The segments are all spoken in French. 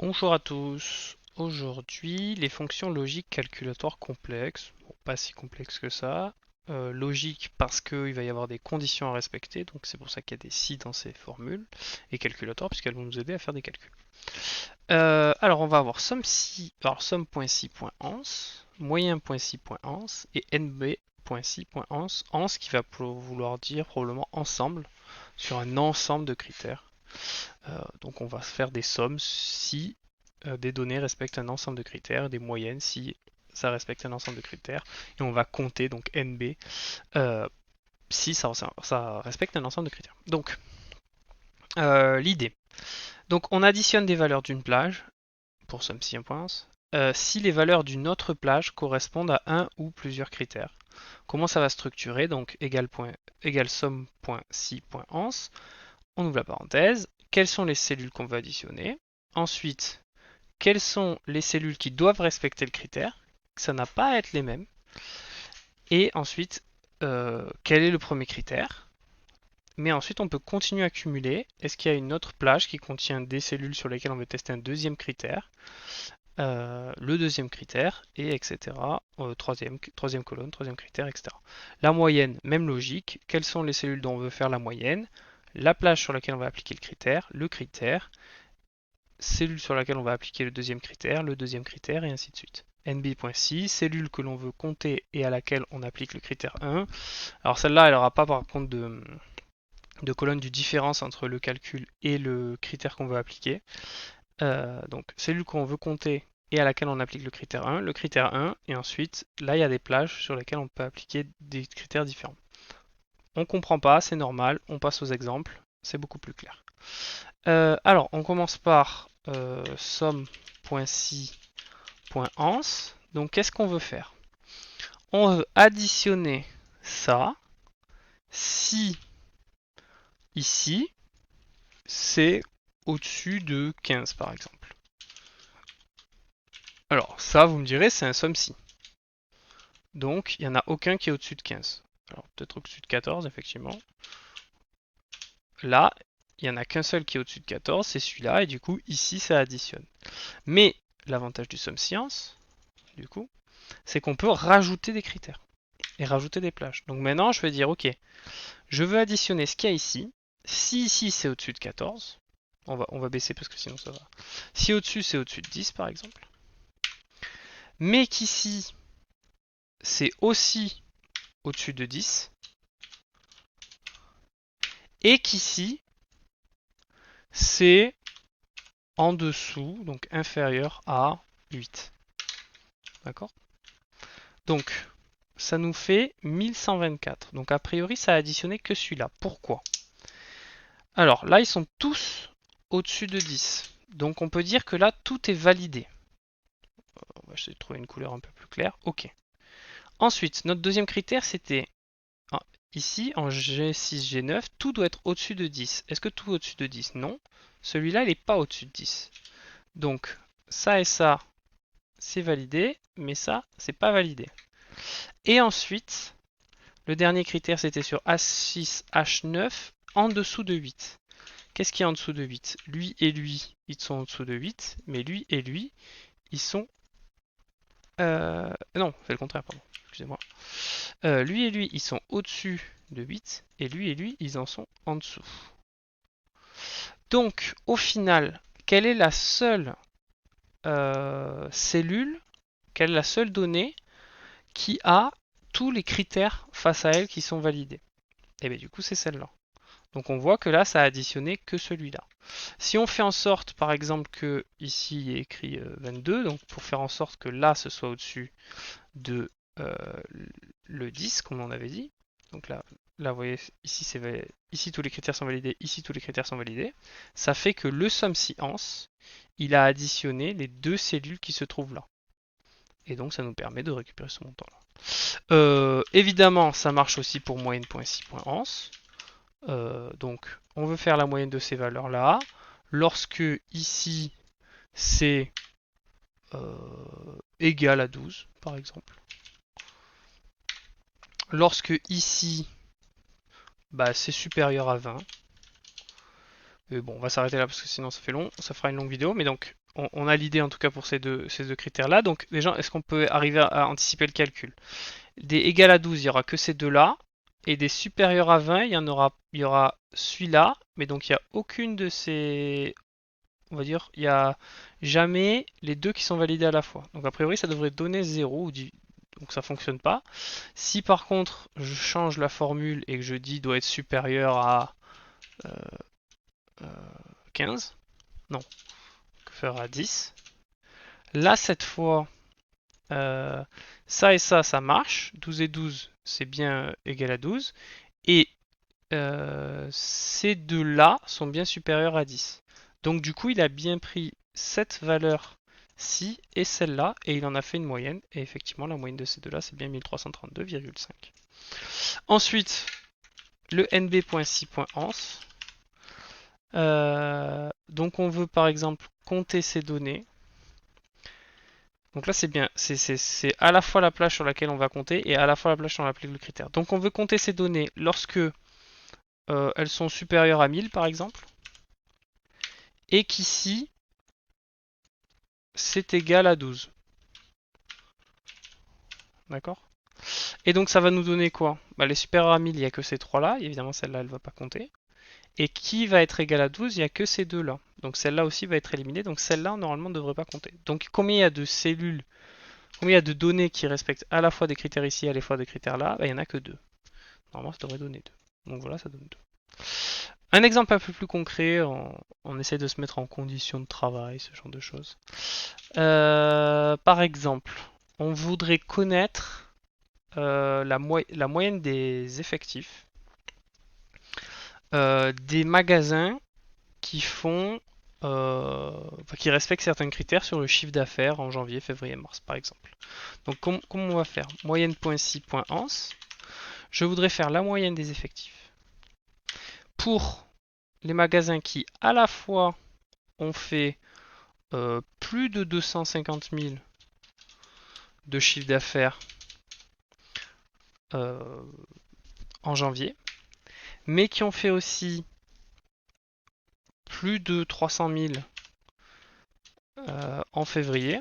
Bonjour à tous. Aujourd'hui, les fonctions logiques calculatoires complexes. Bon, pas si complexes que ça. Logique parce qu'il va y avoir des conditions à respecter, donc c'est pour ça qu'il y a des si dans ces formules. Et calculatoires puisqu'elles vont nous aider à faire des calculs. Alors on va avoir somme.si.ans, moyen.si.ans et nb.si.ans. Ans qui va vouloir dire probablement ensemble sur un ensemble de critères. Donc on va faire des sommes si des données respectent un ensemble de critères, des moyennes si ça respecte un ensemble de critères, et on va compter donc NB si ça respecte un ensemble de critères. Donc l'idée. Donc on additionne des valeurs d'une plage pour somme si un point si les valeurs d'une autre plage correspondent à un ou plusieurs critères. Comment ça va structurer? Donc égal somme.si.ans. On ouvre la parenthèse. Quelles sont les cellules qu'on veut additionner? Ensuite, quelles sont les cellules qui doivent respecter le critère? Ça n'a pas à être les mêmes. Et ensuite, quel est le premier critère? Mais ensuite, on peut continuer à cumuler. Est-ce qu'il y a une autre plage qui contient des cellules sur lesquelles on veut tester un deuxième critère, le deuxième critère, et etc. Troisième colonne, troisième critère, etc. La moyenne, même logique. Quelles sont les cellules dont on veut faire la moyenne? La plage sur laquelle on va appliquer le critère, cellule sur laquelle on va appliquer le deuxième critère, et ainsi de suite. nb.si, cellule que l'on veut compter et à laquelle on applique le critère 1. Alors celle-là, elle n'aura pas par contre de colonne du différence entre le calcul et le critère qu'on veut appliquer. Donc cellule qu'on veut compter et à laquelle on applique le critère 1, et ensuite là il y a des plages sur lesquelles on peut appliquer des critères différents. On comprend pas, c'est normal, on passe aux exemples, c'est beaucoup plus clair. Alors on commence par somme.si.ans. Donc qu'est-ce qu'on veut faire? On veut additionner ça si ici c'est au-dessus de 15 par exemple. Alors ça vous me direz c'est un somme si. Donc il n'y en a aucun qui est au-dessus de 15. Alors peut-être au-dessus de 14 effectivement. Là il n'y en a qu'un seul qui est au-dessus de 14, c'est celui-là, et du coup ici ça additionne. Mais l'avantage du somme science, du coup, c'est qu'on peut rajouter des critères et rajouter des plages. Donc maintenant je vais dire ok, je veux additionner ce qu'il y a ici. Si ici c'est au-dessus de 14, on va baisser parce que sinon ça va. Si au-dessus c'est au-dessus de 10 par exemple, mais qu'ici c'est aussi au-dessus de 10, et qu'ici c'est en dessous, donc inférieur à 8. D'accord? Donc ça nous fait 1124. Donc a priori ça a additionné que celui-là. Pourquoi? Alors là ils sont tous au-dessus de 10. Donc on peut dire que là tout est validé. On va essayer de trouver une couleur un peu plus claire. Ok. Ensuite, notre deuxième critère, c'était ici, en G6, G9, tout doit être au-dessus de 10. Est-ce que tout est au-dessus de 10? Non. Celui-là, il n'est pas au-dessus de 10. Donc, ça et ça, c'est validé, mais ça, c'est pas validé. Et ensuite, le dernier critère, c'était sur H6, H9, en dessous de 8. Qu'est-ce qui est en dessous de 8? Lui et lui, ils sont en dessous de 8, mais lui et lui, ils sont... non, c'est le contraire, pardon. Excusez-moi. Lui et lui, ils sont au-dessus de 8, et lui et lui, ils en sont en dessous. Donc, au final, quelle est la seule cellule, quelle est la seule donnée qui a tous les critères face à elle qui sont validés? Et bien du coup, c'est celle-là. Donc on voit que là, ça a additionné que celui-là. Si on fait en sorte, par exemple, que ici il est écrit 22, donc pour faire en sorte que là, ce soit au-dessus de le 10, comme on avait dit. Donc là vous voyez, ici tous les critères sont validés, ici tous les critères sont validés. Ça fait que le somme science, il a additionné les deux cellules qui se trouvent là. Et donc ça nous permet de récupérer ce montant-là. Évidemment, ça marche aussi pour moyenne.si.ans. Donc on veut faire la moyenne de ces valeurs-là. Lorsque ici c'est égal à 12, par exemple. Lorsque ici bah, c'est supérieur à 20. Mais bon, on va s'arrêter là parce que sinon ça fait long, ça fera une longue vidéo. Mais donc, on a l'idée en tout cas pour ces deux critères-là. Donc déjà, est-ce qu'on peut arriver à anticiper le calcul? Des égales à 12, il n'y aura que ces deux-là. Et des supérieurs à 20, il y aura celui-là. Mais donc il n'y a aucune de ces... On va dire, il n'y a jamais les deux qui sont validés à la fois. Donc a priori, ça devrait donner 0. Donc ça fonctionne pas. Si par contre, je change la formule et que je dis doit être supérieur à euh, euh, 15, non, que faire à 10. Là, cette fois, euh, ça et ça marche. 12 et 12, c'est bien égal à 12. Et ces deux-là sont bien supérieurs à 10. Donc du coup, il a bien pris cette valeur-ci et celle-là, et il en a fait une moyenne. Et effectivement, la moyenne de ces deux-là, c'est bien 1332,5. Ensuite, le nb.si.ans. Donc on veut par exemple compter ces données. Donc là c'est bien, c'est à la fois la plage sur laquelle on va compter et à la fois la plage sur laquelle le critère. Donc on veut compter ces données lorsque elles sont supérieures à 1000 par exemple, et qu'ici c'est égal à 12. D'accord? Et donc ça va nous donner quoi? Bah, les supérieurs à 1000, il n'y a que ces trois-là, évidemment celle-là elle ne va pas compter. Et qui va être égal à 12? Il n'y a que ces deux-là. Donc celle-là aussi va être éliminée, donc celle-là normalement ne devrait pas compter. Donc combien il y a de cellules, combien il y a de données qui respectent à la fois des critères ici et à la fois des critères là? Bah, il n'y en a que deux. Normalement ça devrait donner 2. Donc voilà, ça donne 2. Un exemple un peu plus concret, on essaie de se mettre en condition de travail, ce genre de choses. Par exemple, on voudrait connaître la moyenne des effectifs des magasins qui font qui respectent certains critères sur le chiffre d'affaires en janvier, février, mars, par exemple. Donc, comment on va faire? Moyenne.si.ans. Je voudrais faire la moyenne des effectifs pour les magasins qui, à la fois, ont fait plus de 250 000 de chiffre d'affaires euh, en janvier, mais qui ont fait aussi plus de 300 000 en février.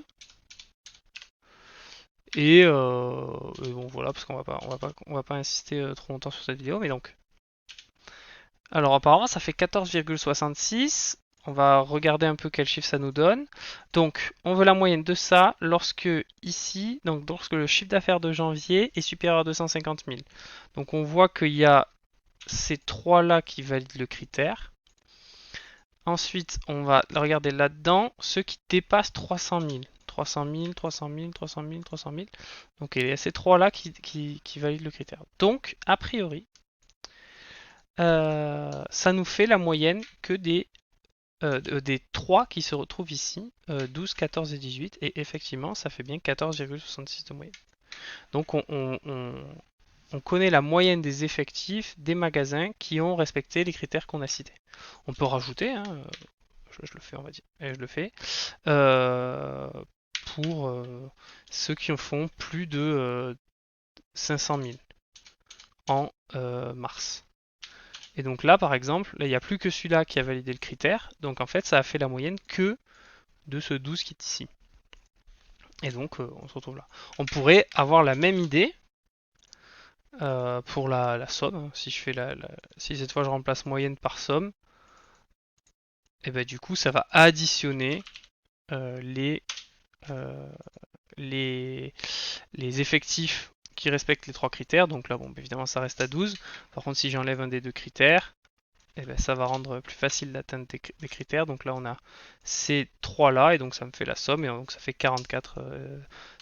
Et bon voilà, parce on va pas insister trop longtemps sur cette vidéo, mais donc. Alors apparemment ça fait 14,66. On va regarder un peu quel chiffre ça nous donne. Donc on veut la moyenne de ça lorsque ici, donc lorsque le chiffre d'affaires de janvier est supérieur à 250 000. Donc on voit qu'il y a ces trois là qui valident le critère. Ensuite, on va regarder là-dedans ceux qui dépassent 300 000. 300 000, 300 000, 300 000, 300 000. Donc il y a ces trois-là qui valident le critère. Donc, a priori, ça nous fait la moyenne que des 3 qui se retrouvent ici, 12, 14 et 18. Et effectivement, ça fait bien 14,66 de moyenne. Donc on connaît la moyenne des effectifs des magasins qui ont respecté les critères qu'on a cités. On peut rajouter, hein, je le fais, on va dire, et je le fais, euh, pour ceux qui en font plus de 500 000 en mars. Et donc là, par exemple, il n'y a plus que celui-là qui a validé le critère, donc en fait, ça a fait la moyenne que de ce 12 qui est ici. Et donc, on se retrouve là. On pourrait avoir la même idée pour la somme. Si je fais si cette fois je remplace moyenne par somme, et ben du coup, ça va additionner euh, les, euh, les, les effectifs qui respectent les trois critères. Donc là, bon, évidemment, ça reste à 12. Par contre, si j'enlève un des deux critères, eh ben, ça va rendre plus facile d'atteindre des critères. Donc là, on a ces trois-là, et donc ça me fait la somme, et donc ça fait 44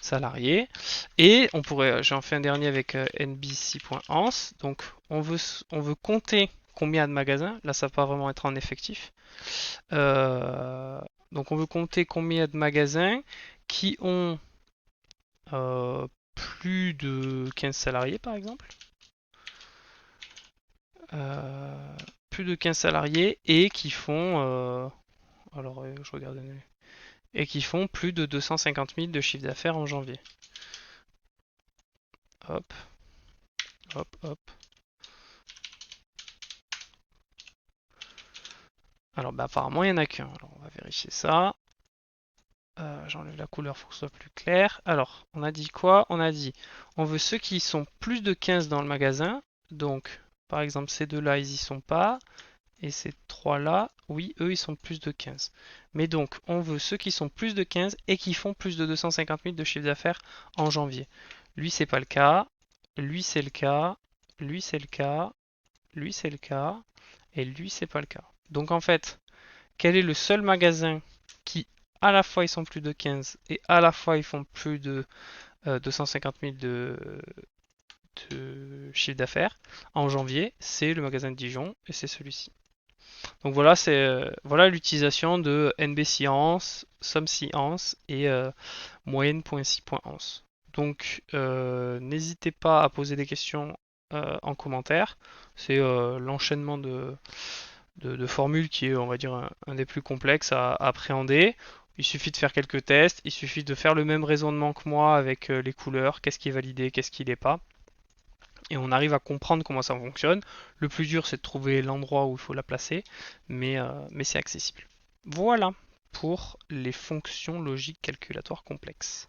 salariés. Et on pourrait, j'en fais un dernier avec nbc.ans. Donc on veut compter combien de magasins. Là, ça va pas vraiment être en effectif. Donc on veut compter combien de magasins qui ont plus de 15 salariés par exemple. Euh, Plus de 15 salariés et qui font alors je regarde et qui font plus de 250 000 de chiffre d'affaires en janvier. Hop, hop, hop. Alors bah apparemment il n'y en a qu'un. Alors on va vérifier ça. J'enlève la couleur pour que ce soit plus clair. Alors, on a dit quoi? On a dit, on veut ceux qui sont plus de 15 dans le magasin. Donc, par exemple, ces deux-là, ils y sont pas. Et ces trois-là, oui, eux, ils sont plus de 15. Mais donc, on veut ceux qui sont plus de 15 et qui font plus de 250 000 de chiffre d'affaires en janvier. Lui, c'est pas le cas. Lui, c'est le cas. Lui, c'est le cas. Lui, c'est le cas. Et lui, c'est pas le cas. Donc, en fait, quel est le seul magasin qui, à la fois, ils sont plus de 15 et à la fois, ils font plus de 250 000 de chiffre d'affaires en janvier? C'est le magasin de Dijon et c'est celui-ci. Donc voilà, c'est voilà l'utilisation de NB Science, Somme Science et moyenne.si.11. Donc n'hésitez pas à poser des questions en commentaire. C'est l'enchaînement de formules qui est, on va dire, un des plus complexes à appréhender. Il suffit de faire quelques tests, il suffit de faire le même raisonnement que moi avec les couleurs, qu'est-ce qui est validé, qu'est-ce qui n'est pas. Et on arrive à comprendre comment ça fonctionne. Le plus dur, c'est de trouver l'endroit où il faut la placer, mais c'est accessible. Voilà pour les fonctions logiques calculatoires complexes.